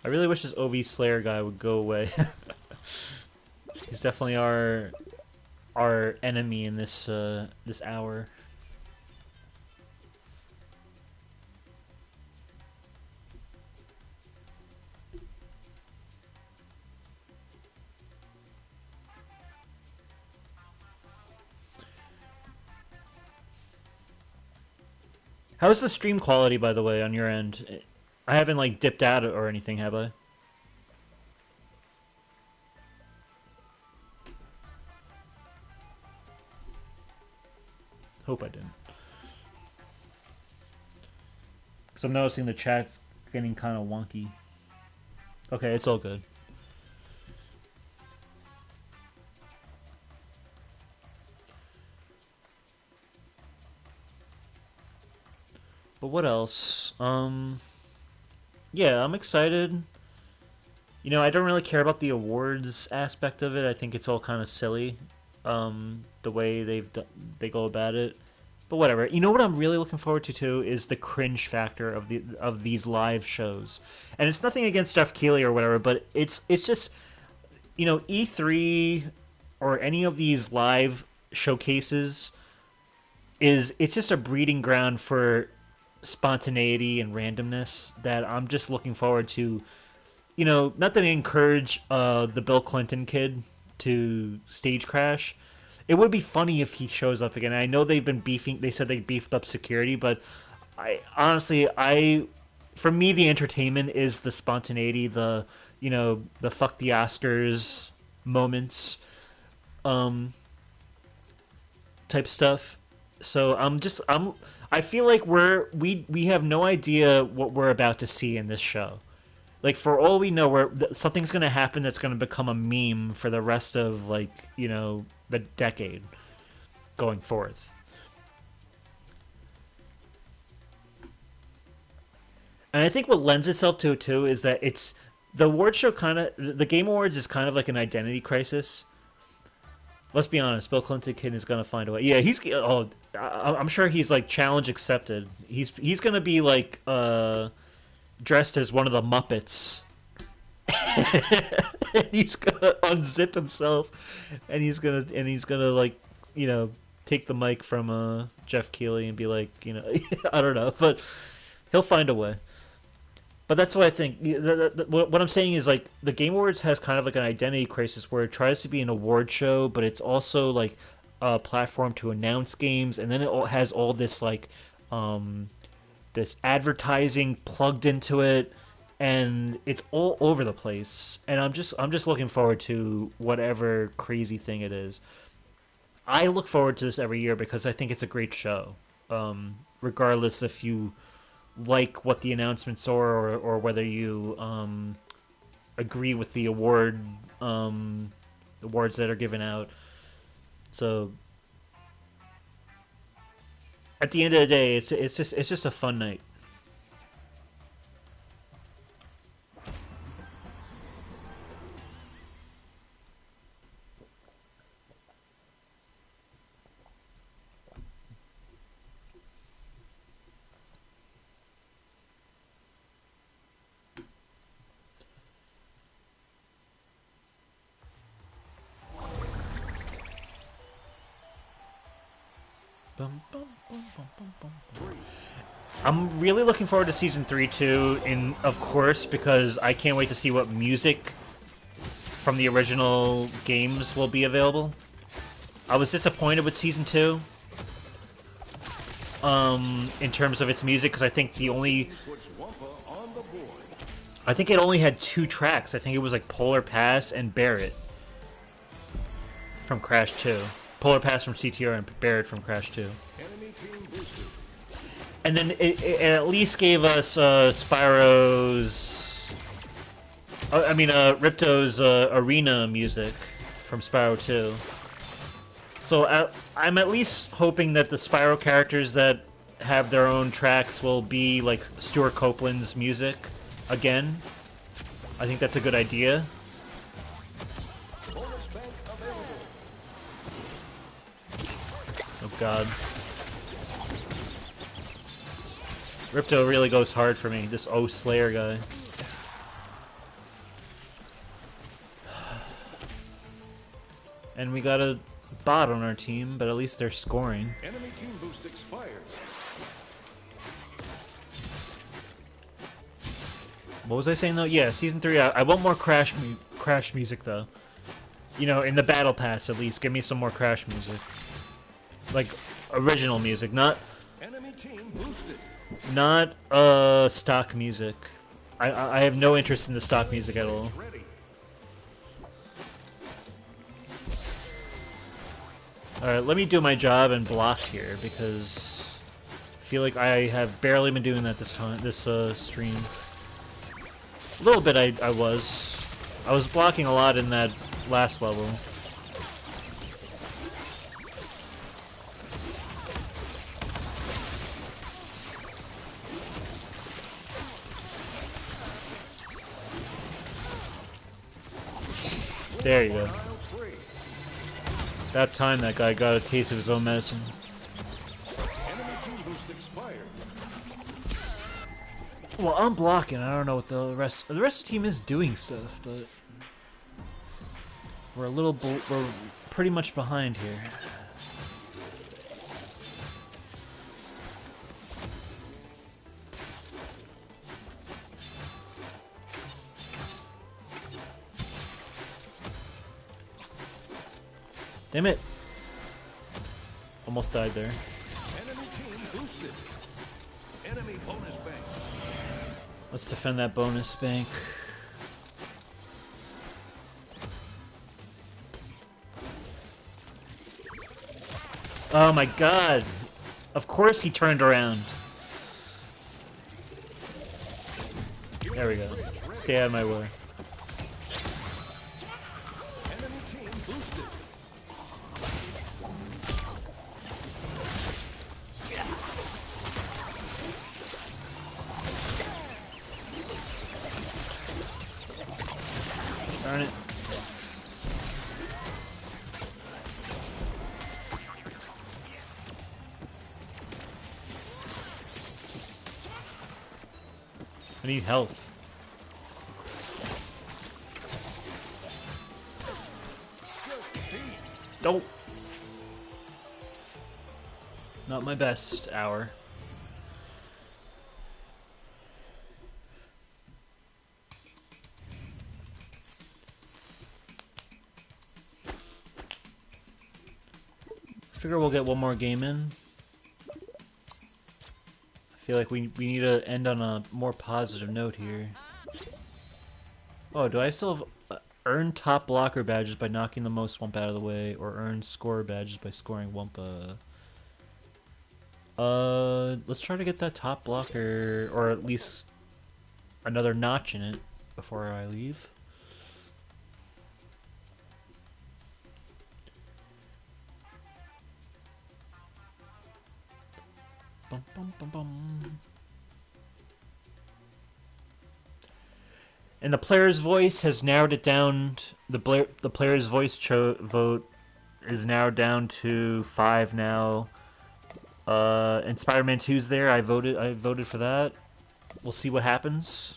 I really wish this OV Slayer guy would go away. He's definitely our enemy in this this hour. How's the stream quality, by the way, on your end? I haven't like dipped out or anything, have I? Hope I didn't. Because I'm noticing the chat's getting kind of wonky. Okay, it's all good. But what else? Yeah, I'm excited. You know, I don't really care about the awards aspect of it. I think it's all kind of silly, the way they go about it. But whatever. You know what I'm really looking forward to too is the cringe factor of these live shows. And it's nothing against Jeff Keighley or whatever, but it's just, you know, E3 or any of these live showcases it's just a breeding ground for spontaneity and randomness that I'm just looking forward to. You know, not to encourage the Bill Clinton kid to stage crash. It would be funny if he shows up again. I know they've been beefing. They said they beefed up security, but I honestly, for me, the entertainment is the spontaneity, the fuck the Oscars moments, um, type stuff. So I feel like we have no idea what we're about to see in this show. Like for all we know, something's gonna happen that's gonna become a meme for the rest of the decade going forth. And I think what lends itself to it too is that it's the award show the Game Awards is kind of like an identity crisis. Let's be honest, Bill Clinton kid is gonna find a way. Yeah, I'm sure he's like challenge accepted. He's gonna be like dressed as one of the Muppets. And he's gonna unzip himself, and he's gonna like take the mic from Jeff Keighley and be like I don't know, but he'll find a way. But that's what I think. What I'm saying is like the Game Awards has kind of like an identity crisis where it tries to be an award show, but it's also like a platform to announce games, and then it all has all this like this advertising plugged into it, and it's all over the place. And I'm just looking forward to whatever crazy thing it is. I look forward to this every year because I think it's a great show. Regardless if you like what the announcements are or whether you agree with the awards that are given out. So at the end of the day, it's just a fun night. Bum, bum, bum, bum, bum, bum. I'm really looking forward to season 3 too, in of course, because I can't wait to see what music from the original games will be available. I was disappointed with season 2, in terms of its music, because I think it only had 2 tracks. I think it was like Polar Pass and Barrett from Crash 2. Polar Pass from CTR and Barrett from Crash 2. And then it at least gave us Ripto's arena music from Spyro 2. So I'm at least hoping that the Spyro characters that have their own tracks will be like Stuart Copeland's music again. I think that's a good idea. Oh god. Ripto really goes hard for me, this O Slayer guy. And we got a bot on our team, but at least they're scoring. Enemy team boost expired. What was I saying though? Yeah, season 3. I want more Crash music though. You know, in the battle pass at least, give me some more Crash music, like original music, not Enemy team boosted. not stock music. I have no interest in the stock music at all. Ready. Alright, let me do my job and block here, because I feel like I have barely been doing that this stream. A little bit I was. I was blocking a lot in that last level. There you go. That time that guy got a taste of his own medicine. Enemy team boost expired. Well, I'm blocking. I don't know what the rest of the team is doing stuff, but we're we're pretty much behind here. Damn it! Almost died there. Enemy team boosted. Enemy bonus bank. Let's defend that bonus bank. Oh my god! Of course he turned around. There we go. Stay out of my way. Enemy team boosted. Darn it. I need health. Nope. Not my best hour. Figure we'll get one more game in. I feel like we need to end on a more positive note here. Oh, do I still have earn top blocker badges by knocking the most Wumpa out of the way, or earn score badges by scoring Wumpa? Let's try to get that top blocker, or at least another notch in it before I leave. Bum, bum, bum, bum. And the player's voice has narrowed it down. The player's voice vote is narrowed down to 5 now. And Spider-Man 2's there. I voted. I voted for that. We'll see what happens.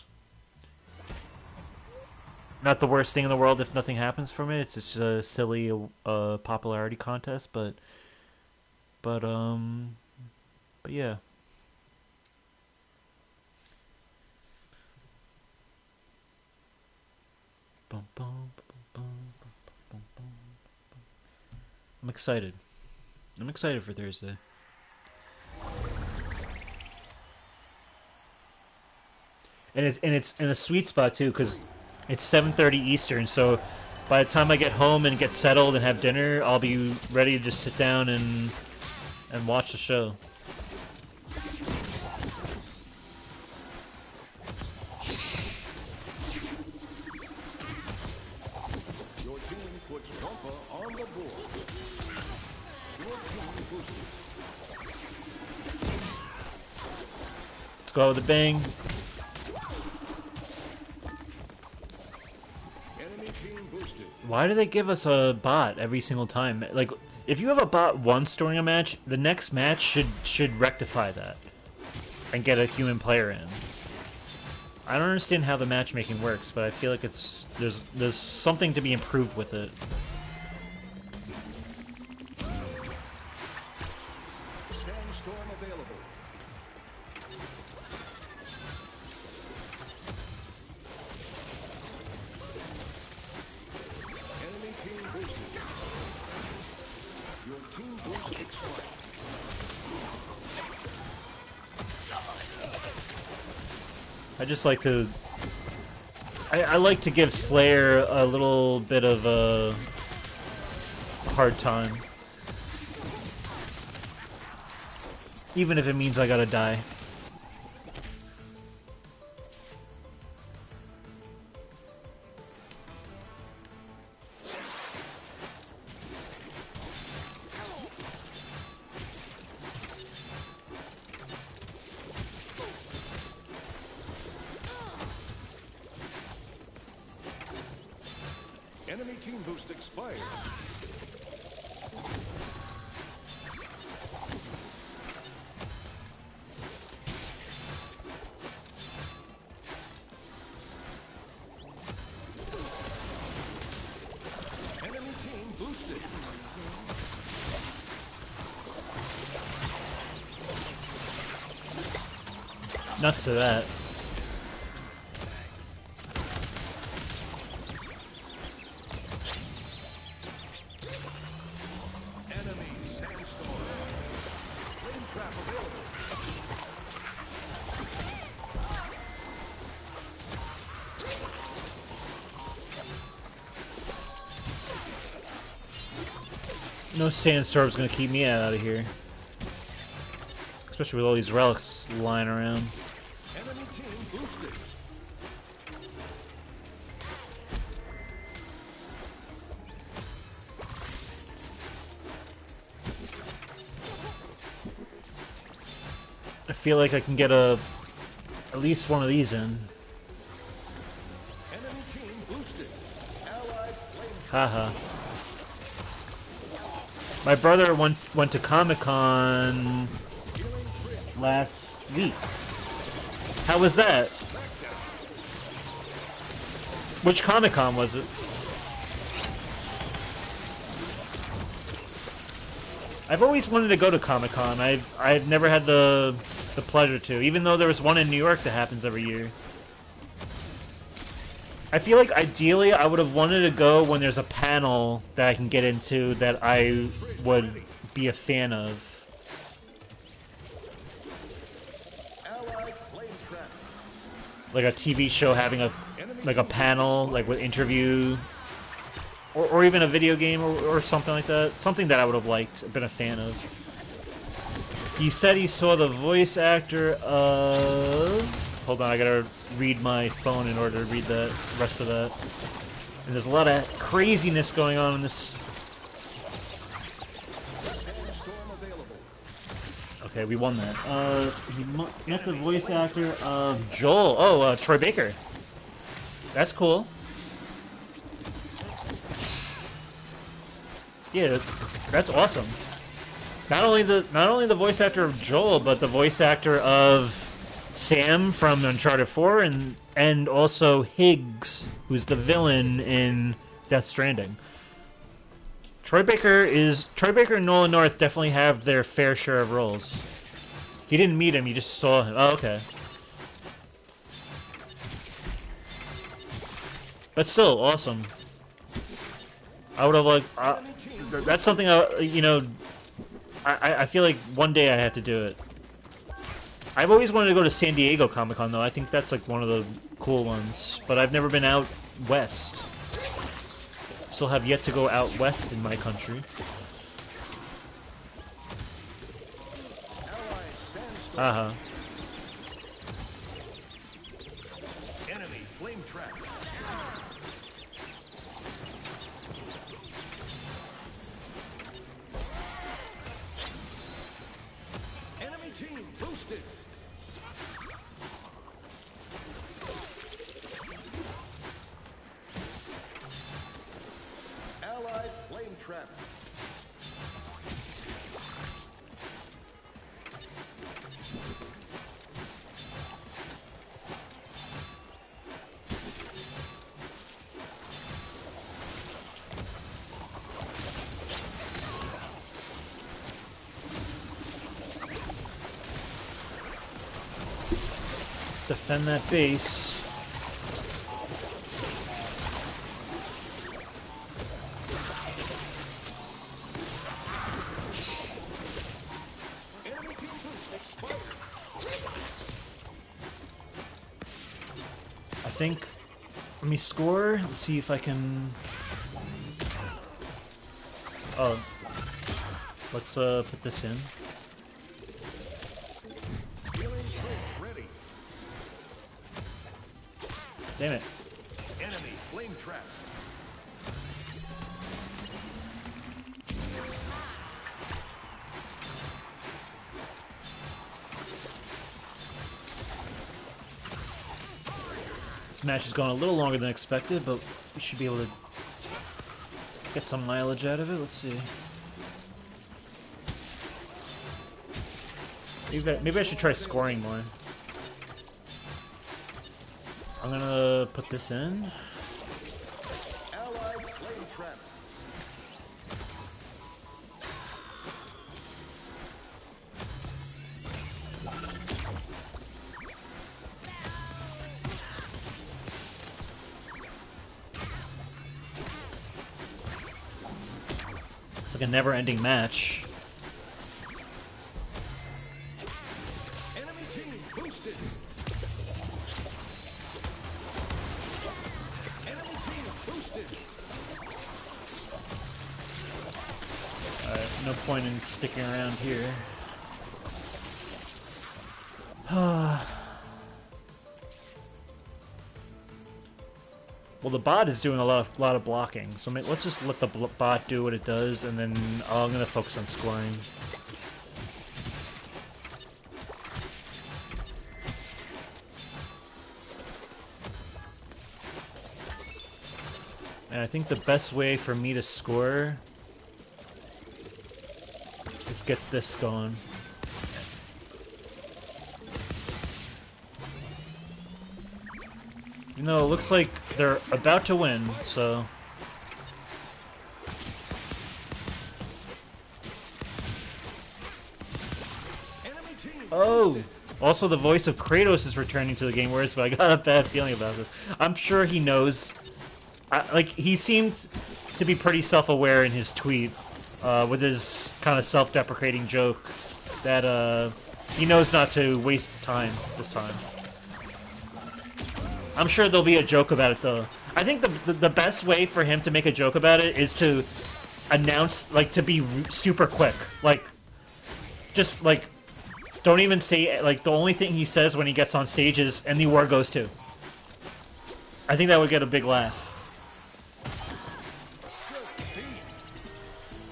Not the worst thing in the world if nothing happens from it. It's just a silly popularity contest, but um, but yeah. Bum, bum, bum, bum, bum, bum. I'm excited. I'm excited for Thursday. And it's in a sweet spot too, because it's 7:30 Eastern. So by the time I get home and get settled and have dinner, I'll be ready to just sit down and watch the show. Your team puts Wumpa on the board. Your team boosted. Let's go with a bang. Enemy team boosted. Why do they give us a bot every single time? Like, if you have a bot once during a match, the next match should rectify that and get a human player in. I don't understand how the matchmaking works, but I feel like there's something to be improved with it. Sandstorm available. Enemy team boosted. Your team boost expired. I just like to. I like to give Slayer a little bit of a hard time, even if it means I gotta die. Enemy team boost expired. Enemy team boosted. Nuts to that. Enemy sandstorm. Flame trap available. No sandstorm's gonna keep me out of here, especially with all these relics lying around. Enemy team boosted. I feel like I can get at least one of these in. Enemy team boosted. Allied flame trap. Haha. My brother went to Comic-Con last week. How was that? Which Comic-Con was it? I've always wanted to go to Comic-Con. I've never had the pleasure to, even though there was one in New York that happens every year. I feel like ideally I would have wanted to go when there's a panel that I can get into that I would be a fan of. Allied flame trap. like a TV show having a like a panel like with interview or even a video game or something like that. Something that I would have liked, been a fan of. He said he saw the voice actor of... Hold on, I gotta read my phone in order to read the rest of that. And there's a lot of craziness going on in this. Okay, we won that. He met the voice actor of Joel. Oh, Troy Baker. That's cool. Yeah, that's awesome. Not only the voice actor of Joel, but the voice actor of Sam from Uncharted 4, and also Higgs, who's the villain in Death Stranding. Troy Baker and Nolan North definitely have their fair share of roles. You didn't meet him, you just saw him. Oh, okay. But still, awesome. I would have liked... that's something I feel like one day I have to do it. I've always wanted to go to San Diego Comic-Con, though. I think that's like one of the cool ones. But I've never been out west. Still have yet to go out west in my country. Uh-huh. Enemy flame trap. Enemy team boosted. Allied flame trap. Let's defend that base. Enemy team boost expired. I think... Let me score. Let's see if I can... Oh. Let's put this in. Healing switch ready. Damn it. Enemy flame trap. This match has gone a little longer than expected, but we should be able to get some mileage out of it. Let's see. Maybe I should try scoring more. I'm gonna put this in. Allied flame trap. It's like a never-ending match. Enemy team boosted. Enemy team boosted. Alright, no point in sticking around here. Well, the bot is doing a lot of blocking, so let's just let the bot do what it does, and then I'm gonna focus on scoring. And I think the best way for me to score is get this going. You know, it looks like they're about to win, so... Enemy team Oh! boosted. Also, the voice of Kratos is returning to the game, whereas but I got a bad feeling about this. I'm sure he knows. Like, he seemed to be pretty self-aware in his tweet, with his kind of self-deprecating joke, that, he knows not to waste time this time. I'm sure there'll be a joke about it though. I think the best way for him to make a joke about it is to announce, like, to be super quick. Like, just, like, don't even say, like, the only thing he says when he gets on stage is, and the war goes to. I think that would get a big laugh.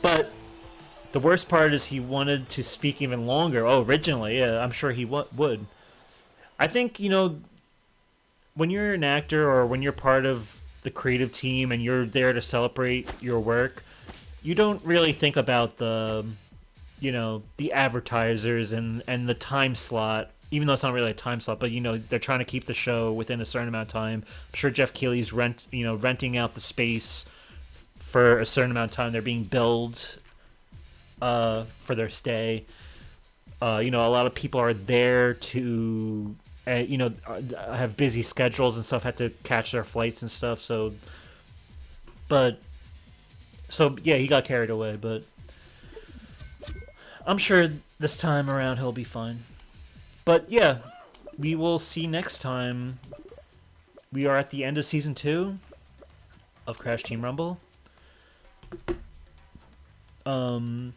But the worst part is he wanted to speak even longer. Oh, originally, yeah, I'm sure he would. I think, you know, when you're an actor or when you're part of the creative team and you're there to celebrate your work, you don't really think about the, you know, the advertisers and the time slot. Even though it's not really a time slot, but you know they're trying to keep the show within a certain amount of time. I'm sure Jeff Keighley's renting out the space for a certain amount of time. They're being billed for their stay. You know, a lot of people are there to, you know, have busy schedules and stuff, have to catch their flights and stuff. But, so yeah, he got carried away, but I'm sure this time around he'll be fine. But yeah, we will see next time. We are at the end of season 2 of Crash Team Rumble. Can't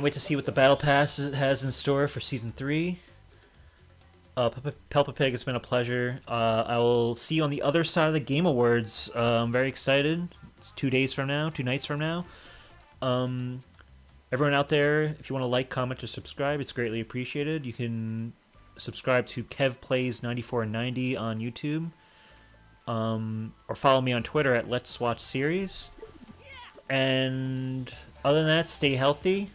wait to see what the Battle Pass has in store for Season 3. Pelpa Pig, it's been a pleasure. I will see you on the other side of the Game Awards. I'm very excited. It's 2 days from now, 2 nights from now. Everyone out there, if you want to like, comment, or subscribe, it's greatly appreciated. You can subscribe to Kev Plays 9490 on YouTube. Or follow me on Twitter at Let's Watch Series. And other than that, stay healthy.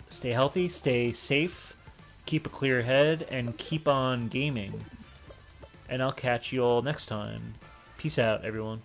Stay healthy, stay safe, keep a clear head, and keep on gaming. And I'll catch you all next time. Peace out, everyone.